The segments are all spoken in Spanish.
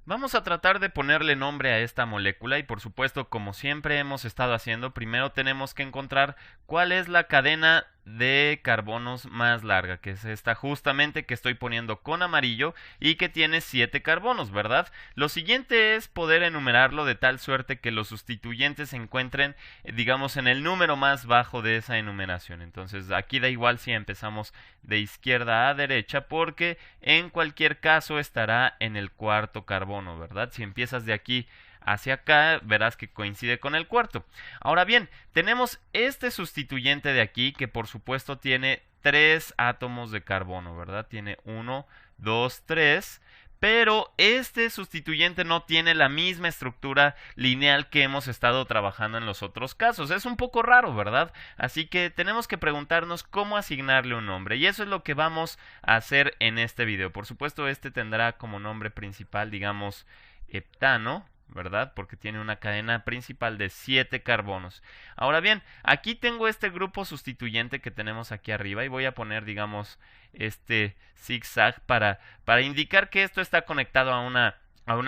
Vamos a tratar de ponerle nombre a esta molécula y por supuesto, como siempre hemos estado haciendo, primero tenemos que encontrar cuál es la cadena de carbonos más larga, que es esta justamente que estoy poniendo con amarillo y que tiene 7 carbonos, ¿verdad? Lo siguiente es poder enumerarlo de tal suerte que los sustituyentes se encuentren, digamos, en el número más bajo de esa enumeración. Entonces, aquí da igual si empezamos de izquierda a derecha porque en cualquier caso estará en el cuarto carbono, ¿verdad? Si empiezas de aquí hacia acá, verás que coincide con el cuarto. Ahora bien, tenemos este sustituyente de aquí que por supuesto tiene 3 átomos de carbono, ¿verdad? Tiene 1, 2, 3. Pero este sustituyente no tiene la misma estructura lineal que hemos estado trabajando en los otros casos. Es un poco raro, ¿verdad? Así que tenemos que preguntarnos cómo asignarle un nombre. Y eso es lo que vamos a hacer en este video. Por supuesto, este tendrá como nombre principal, digamos, heptano, ¿verdad? Porque tiene una cadena principal de 7 carbonos. Ahora bien, aquí tengo este grupo sustituyente que tenemos aquí arriba y voy a poner, digamos, este zigzag para indicar que esto está conectado a una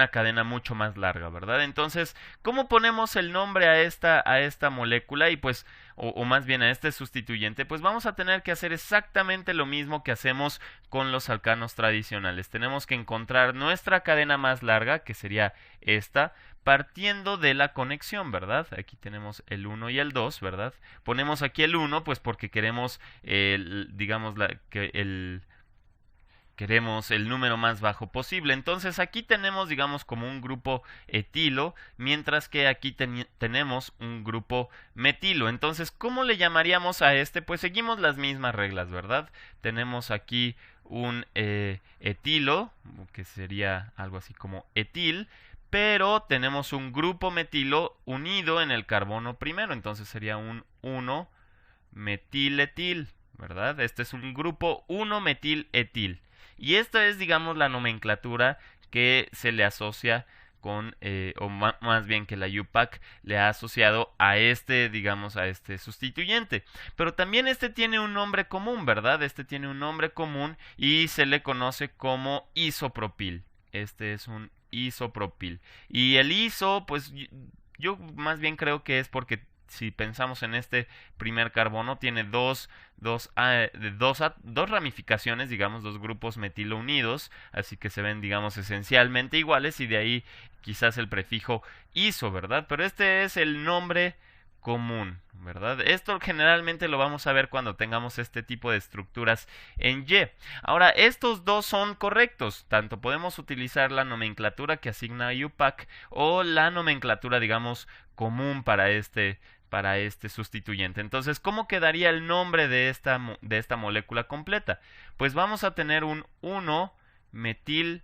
cadena mucho más larga, ¿verdad? Entonces, ¿cómo ponemos el nombre a esta molécula? Y pues, o más bien a este sustituyente, pues vamos a tener que hacer exactamente lo mismo que hacemos con los alcanos tradicionales. Tenemos que encontrar nuestra cadena más larga, que sería esta, partiendo de la conexión, ¿verdad? Aquí tenemos el 1 y el 2, ¿verdad? Ponemos aquí el 1, pues porque queremos, digamos, queremos el número más bajo posible. Entonces aquí tenemos, digamos, como un grupo etilo, mientras que aquí tenemos un grupo metilo. Entonces, ¿cómo le llamaríamos a este? Pues seguimos las mismas reglas, ¿verdad? Tenemos aquí un etilo, que sería algo así como etil, pero tenemos un grupo metilo unido en el carbono primero. Entonces sería un 1 metiletil, ¿verdad? Este es un grupo 1 metiletil. Y esta es, digamos, la nomenclatura que se le asocia con, más bien que la UPAC le ha asociado a este, digamos, a este sustituyente. Pero también este tiene un nombre común, ¿verdad? Este tiene un nombre común y se le conoce como isopropil. Este es un isopropil. Y el iso, pues yo más bien creo que es porque si pensamos en este primer carbono, tiene dos ramificaciones, digamos, dos grupos metilo unidos, así que se ven, digamos, esencialmente iguales y de ahí quizás el prefijo iso, ¿verdad? Pero este es el nombre común, ¿verdad? Esto generalmente lo vamos a ver cuando tengamos este tipo de estructuras en Y. Ahora, estos dos son correctos, tanto podemos utilizar la nomenclatura que asigna UPAC o la nomenclatura, digamos, común para este sustituyente. Entonces, ¿cómo quedaría el nombre de esta molécula completa? Pues vamos a tener un 1 metiletil.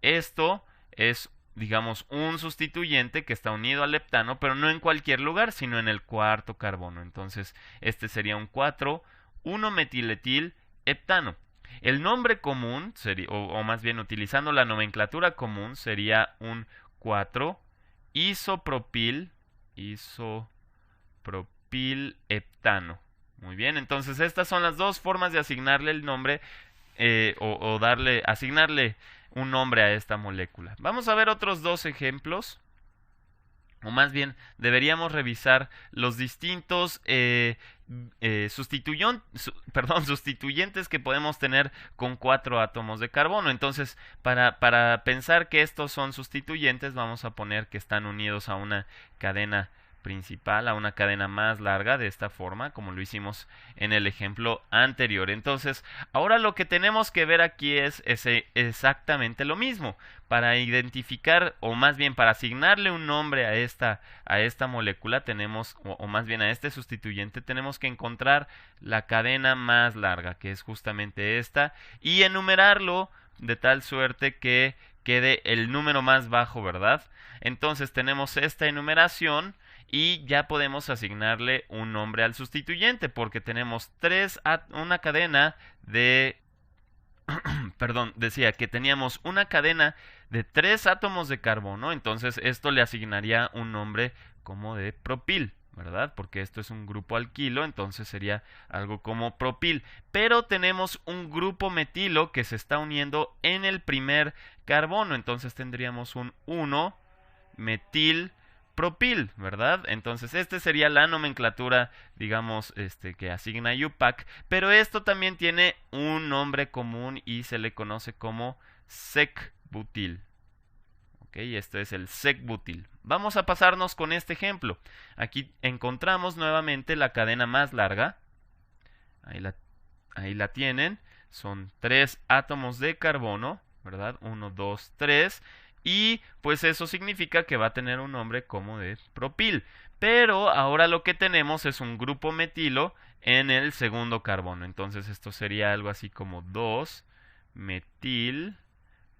Esto es, digamos, un sustituyente que está unido al heptano, pero no en cualquier lugar, sino en el cuarto carbono. Entonces, este sería un 4, 1 metiletil heptano. El nombre común, sería, o más bien utilizando la nomenclatura común, sería un 4 isopropil heptano. Muy bien, entonces estas son las dos formas de asignarle el nombre o asignarle un nombre a esta molécula. Vamos a ver otros dos ejemplos. O más bien, deberíamos revisar los distintos sustituyentes que podemos tener con 4 átomos de carbono. Entonces, para pensar que estos son sustituyentes, vamos a poner que están unidos a una cadena principal, a una cadena más larga de esta forma, como lo hicimos en el ejemplo anterior. Entonces, ahora lo que tenemos que ver aquí es exactamente lo mismo. Para identificar, o más bien para asignarle un nombre a esta molécula, tenemos, o más bien a este sustituyente, tenemos que encontrar la cadena más larga, que es justamente esta, y enumerarlo de tal suerte que quede el número más bajo, ¿verdad? Entonces tenemos esta enumeración y ya podemos asignarle un nombre al sustituyente porque tenemos una cadena de perdón, decía que teníamos una cadena de 3 átomos de carbono, entonces esto le asignaría un nombre como de propil, ¿verdad? Porque esto es un grupo alquilo, entonces sería algo como propil. Pero tenemos un grupo metilo que se está uniendo en el primer carbono, entonces tendríamos un 1-metil propil, ¿verdad? Entonces, esta sería la nomenclatura, digamos, que asigna IUPAC, pero esto también tiene un nombre común y se le conoce como sec-butil. Ok, esto es el sec-butil. Vamos a pasarnos con este ejemplo. Aquí encontramos nuevamente la cadena más larga. Ahí la tienen. Son 3 átomos de carbono, ¿verdad? 1, 2, 3. Y pues eso significa que va a tener un nombre como de propil. Pero ahora lo que tenemos es un grupo metilo en el segundo carbono. Entonces esto sería algo así como 2-metil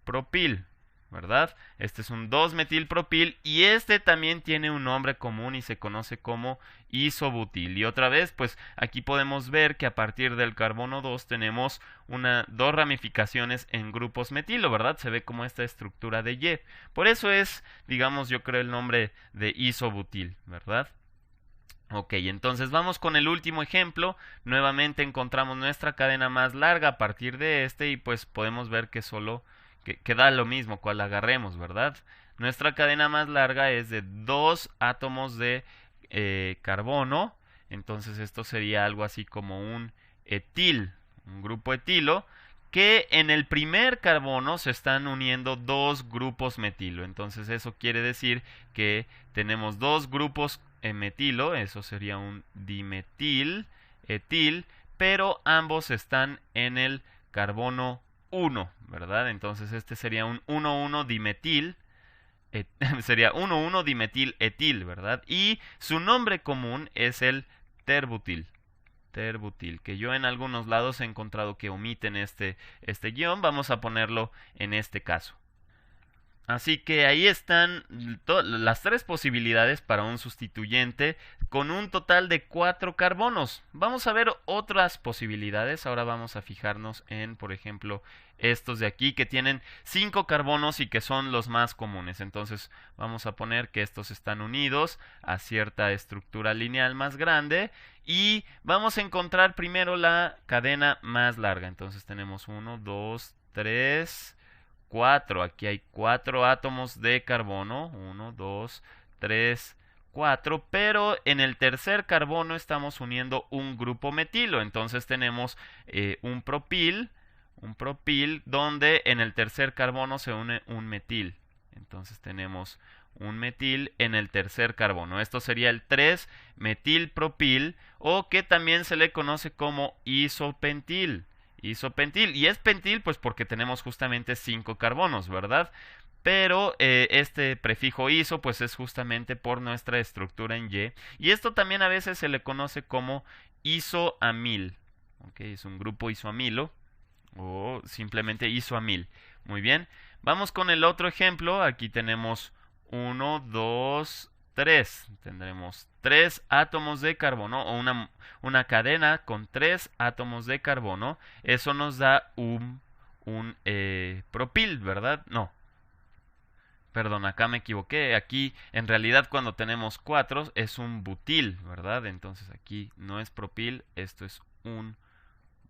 propil, ¿verdad? Este es un 2-metilpropil y este también tiene un nombre común y se conoce como isobutil. Y otra vez, pues aquí podemos ver que a partir del carbono 2 tenemos dos ramificaciones en grupos metilo, ¿verdad? Se ve como esta estructura de Y. Por eso es, digamos, yo creo el nombre de isobutil, ¿verdad? Ok, entonces vamos con el último ejemplo. Nuevamente encontramos nuestra cadena más larga a partir de este y pues podemos ver que solo que da lo mismo cual agarremos, ¿verdad? Nuestra cadena más larga es de 2 átomos de carbono, entonces esto sería algo así como un etil, un grupo etilo, que en el primer carbono se están uniendo 2 grupos metilo. Entonces eso quiere decir que tenemos 2 grupos metilo, eso sería un dimetil, etil, pero ambos están en el carbono 1, ¿verdad? Entonces este sería un 1,1-dimetil, sería 1,1-dimetil-etil, ¿verdad? Y su nombre común es el terbutil. Terbutil, que yo en algunos lados he encontrado que omiten este guión, vamos a ponerlo en este caso. Así que ahí están las 3 posibilidades para un sustituyente con un total de 4 carbonos. Vamos a ver otras posibilidades. Ahora vamos a fijarnos en, por ejemplo, estos de aquí que tienen 5 carbonos y que son los más comunes. Entonces vamos a poner que estos están unidos a cierta estructura lineal más grande y vamos a encontrar primero la cadena más larga. Entonces tenemos 1, 2, 3... 4. Aquí hay 4 átomos de carbono. 1, 2, 3, 4. Pero en el tercer carbono estamos uniendo un grupo metilo. Entonces tenemos un propil donde en el tercer carbono se une un metil. Entonces tenemos un metil en el tercer carbono. Esto sería el 3-metilpropil o que también se le conoce como isopentil. Isopentil. Y es pentil pues porque tenemos justamente 5 carbonos, ¿verdad? Pero este prefijo iso pues es justamente por nuestra estructura en Y. Y esto también a veces se le conoce como isoamil. ¿Ok? Es un grupo isoamilo o simplemente isoamil. Muy bien. Vamos con el otro ejemplo. Aquí tenemos 1, 2, 3. Tendremos 3 átomos de carbono o una cadena con 3 átomos de carbono. Eso nos da un propil, ¿verdad? No. Perdón, acá me equivoqué. Aquí en realidad cuando tenemos 4 es un butil, ¿verdad? Entonces aquí no es propil, esto es un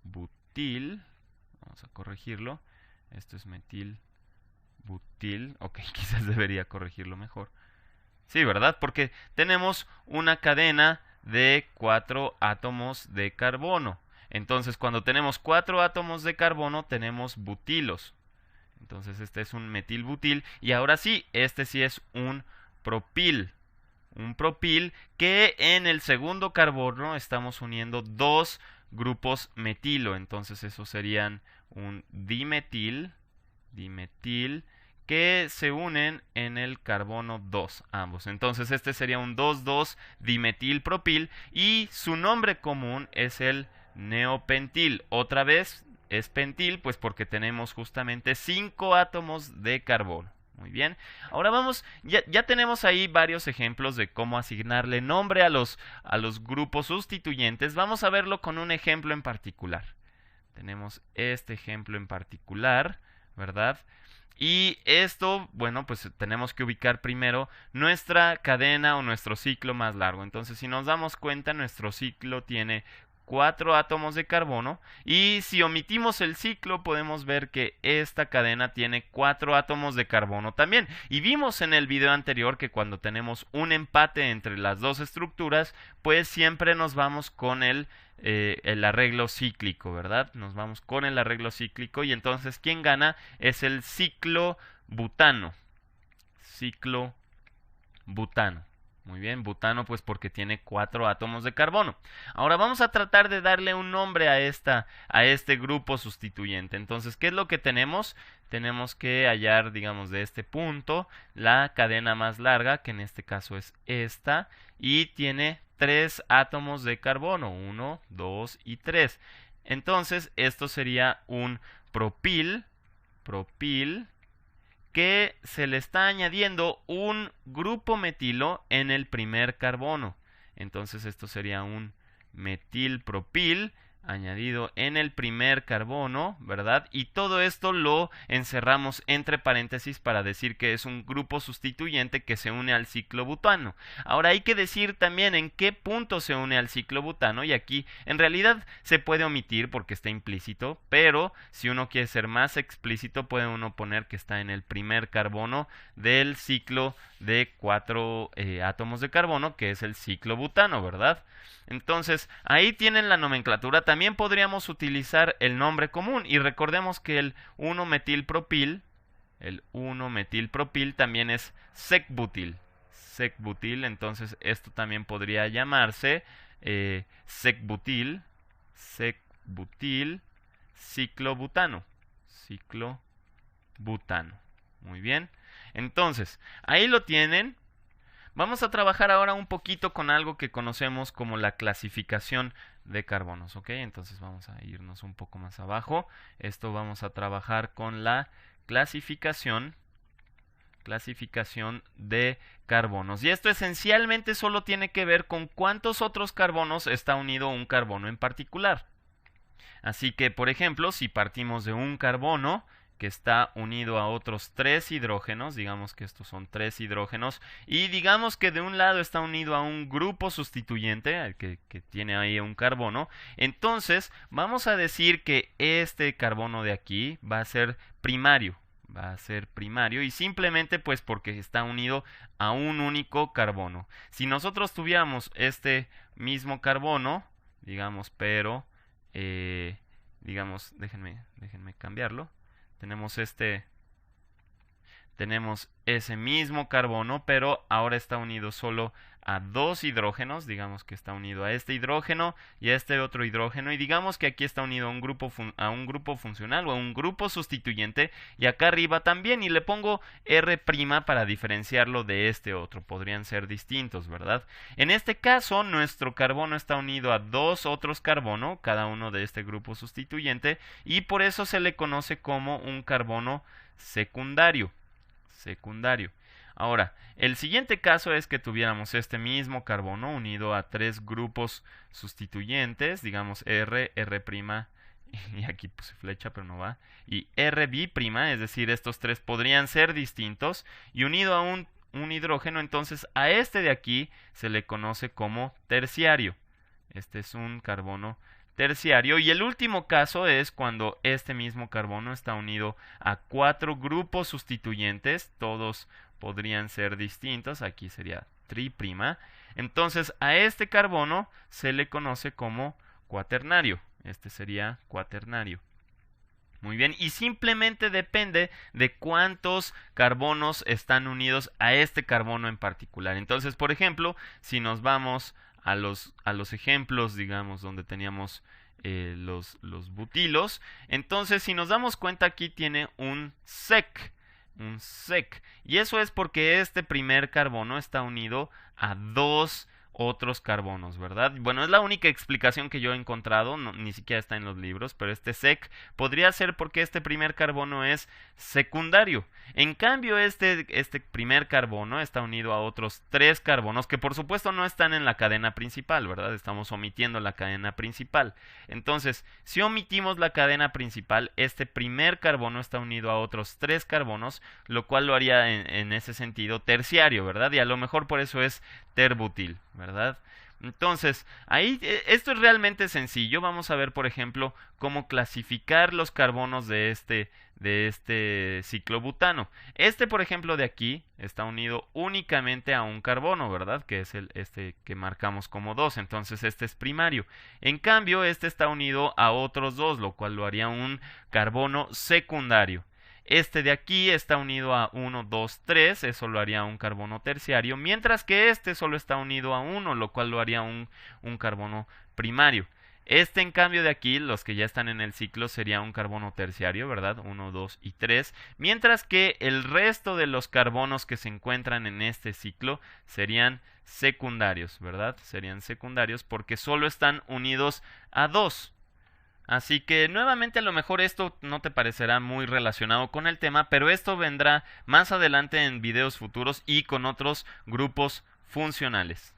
butil. Vamos a corregirlo. Esto es metil butil. Ok, quizás debería corregirlo mejor. Sí, ¿verdad? Porque tenemos una cadena de 4 átomos de carbono. Entonces, cuando tenemos 4 átomos de carbono, tenemos butilos. Entonces, este es un metilbutil. Y ahora sí, este sí es un propil. Un propil que en el segundo carbono estamos uniendo 2 grupos metilo. Entonces, esos serían un dimetil, que se unen en el carbono 2 ambos. Entonces este sería un 2,2-dimetilpropil y su nombre común es el neopentil. Otra vez es pentil pues porque tenemos justamente 5 átomos de carbono. Muy bien. Ahora vamos, ya tenemos ahí varios ejemplos de cómo asignarle nombre a los grupos sustituyentes. Vamos a verlo con un ejemplo en particular. Tenemos este ejemplo en particular, ¿verdad? Y esto, bueno, pues tenemos que ubicar primero nuestra cadena o nuestro ciclo más largo. Entonces, si nos damos cuenta, nuestro ciclo tiene 4 átomos de carbono, y si omitimos el ciclo podemos ver que esta cadena tiene 4 átomos de carbono también. Y vimos en el video anterior que cuando tenemos un empate entre las dos estructuras, pues siempre nos vamos con el arreglo cíclico, ¿verdad? Nos vamos con el arreglo cíclico, y entonces quien gana es el ciclo butano. Ciclo butano. Muy bien, butano pues porque tiene 4 átomos de carbono. Ahora vamos a tratar de darle un nombre a este grupo sustituyente. Entonces, ¿qué es lo que tenemos? Tenemos que hallar, digamos, de este punto la cadena más larga, que en este caso es esta, y tiene 3 átomos de carbono, 1, 2 y 3. Entonces, esto sería un propil, que se le está añadiendo un grupo metilo en el primer carbono. Entonces esto sería un metilpropil añadido en el primer carbono, ¿verdad? Y todo esto lo encerramos entre paréntesis para decir que es un grupo sustituyente que se une al ciclo butano. Ahora hay que decir también en qué punto se une al ciclo butano, y aquí en realidad se puede omitir porque está implícito, pero si uno quiere ser más explícito puede uno poner que está en el primer carbono del ciclo de 4 átomos de carbono, que es el ciclo butano, ¿verdad? Entonces, ahí tienen la nomenclatura. También podríamos utilizar el nombre común, y recordemos que el 1-metilpropil también es secbutil. Entonces esto también podría llamarse secbutil, ciclobutano. Muy bien. Entonces, ahí lo tienen. Vamos a trabajar ahora un poquito con algo que conocemos como la clasificación de carbonos, ¿ok? Entonces vamos a irnos un poco más abajo. Esto vamos a trabajar con la clasificación de carbonos. Y esto esencialmente solo tiene que ver con cuántos otros carbonos está unido un carbono en particular. Así que, por ejemplo, si partimos de un carbono que está unido a otros 3 hidrógenos, digamos que estos son 3 hidrógenos, y digamos que de un lado está unido a un grupo sustituyente, que tiene ahí un carbono, entonces vamos a decir que este carbono de aquí va a ser primario, y simplemente pues porque está unido a un único carbono. Si nosotros tuviéramos este mismo carbono, digamos, pero digamos, déjenme cambiarlo. Tenemos ese mismo carbono, pero ahora está unido solo a 2 hidrógenos. Digamos que está unido a este hidrógeno y a este otro hidrógeno, y digamos que aquí está unido a un grupo funcional o a un grupo sustituyente, y acá arriba también, y le pongo R' para diferenciarlo de este otro. Podrían ser distintos, ¿verdad? En este caso, nuestro carbono está unido a 2 otros carbono, cada uno de este grupo sustituyente, y por eso se le conoce como un carbono secundario. Ahora, el siguiente caso es que tuviéramos este mismo carbono unido a 3 grupos sustituyentes, digamos R', y aquí puse flecha pero no va, y Rb', es decir, estos 3 podrían ser distintos, y unido a un hidrógeno, entonces a este de aquí se le conoce como terciario. Este es un carbono terciario. Y el último caso es cuando este mismo carbono está unido a 4 grupos sustituyentes, todos podrían ser distintos, aquí sería tri'. Entonces a este carbono se le conoce como cuaternario. Este sería cuaternario. Muy bien, y simplemente depende de cuántos carbonos están unidos a este carbono en particular. Entonces, por ejemplo, si nos vamos a los ejemplos, digamos, donde teníamos los butilos, entonces si nos damos cuenta aquí tiene un sec, y eso es porque este primer carbono está unido a 2 otros carbonos, ¿verdad? Bueno, es la única explicación que yo he encontrado, ni siquiera está en los libros, pero este sec podría ser porque este primer carbono es secundario. En cambio, este primer carbono está unido a otros tres carbonos que por supuesto no están en la cadena principal, ¿verdad? Estamos omitiendo la cadena principal. Entonces, si omitimos la cadena principal, este primer carbono está unido a otros tres carbonos, lo cual lo haría en ese sentido terciario, ¿verdad? Y a lo mejor por eso es terbutil, ¿verdad? Entonces, ahí esto es realmente sencillo. Vamos a ver, por ejemplo, cómo clasificar los carbonos de este ciclobutano. Este, por ejemplo, de aquí está unido únicamente a un carbono, ¿verdad? Que es este que marcamos como 2. Entonces, este es primario. En cambio, este está unido a otros dos, lo cual lo haría un carbono secundario. Este de aquí está unido a 1, 2, 3, eso lo haría un carbono terciario, mientras que este solo está unido a 1, lo cual lo haría un carbono primario. Este, en cambio, de aquí, los que ya están en el ciclo, sería un carbono terciario, ¿verdad? 1, 2 y 3, mientras que el resto de los carbonos que se encuentran en este ciclo serían secundarios, ¿verdad? Serían secundarios porque solo están unidos a 2. Así que nuevamente a lo mejor esto no te parecerá muy relacionado con el tema, pero esto vendrá más adelante en videos futuros y con otros grupos funcionales.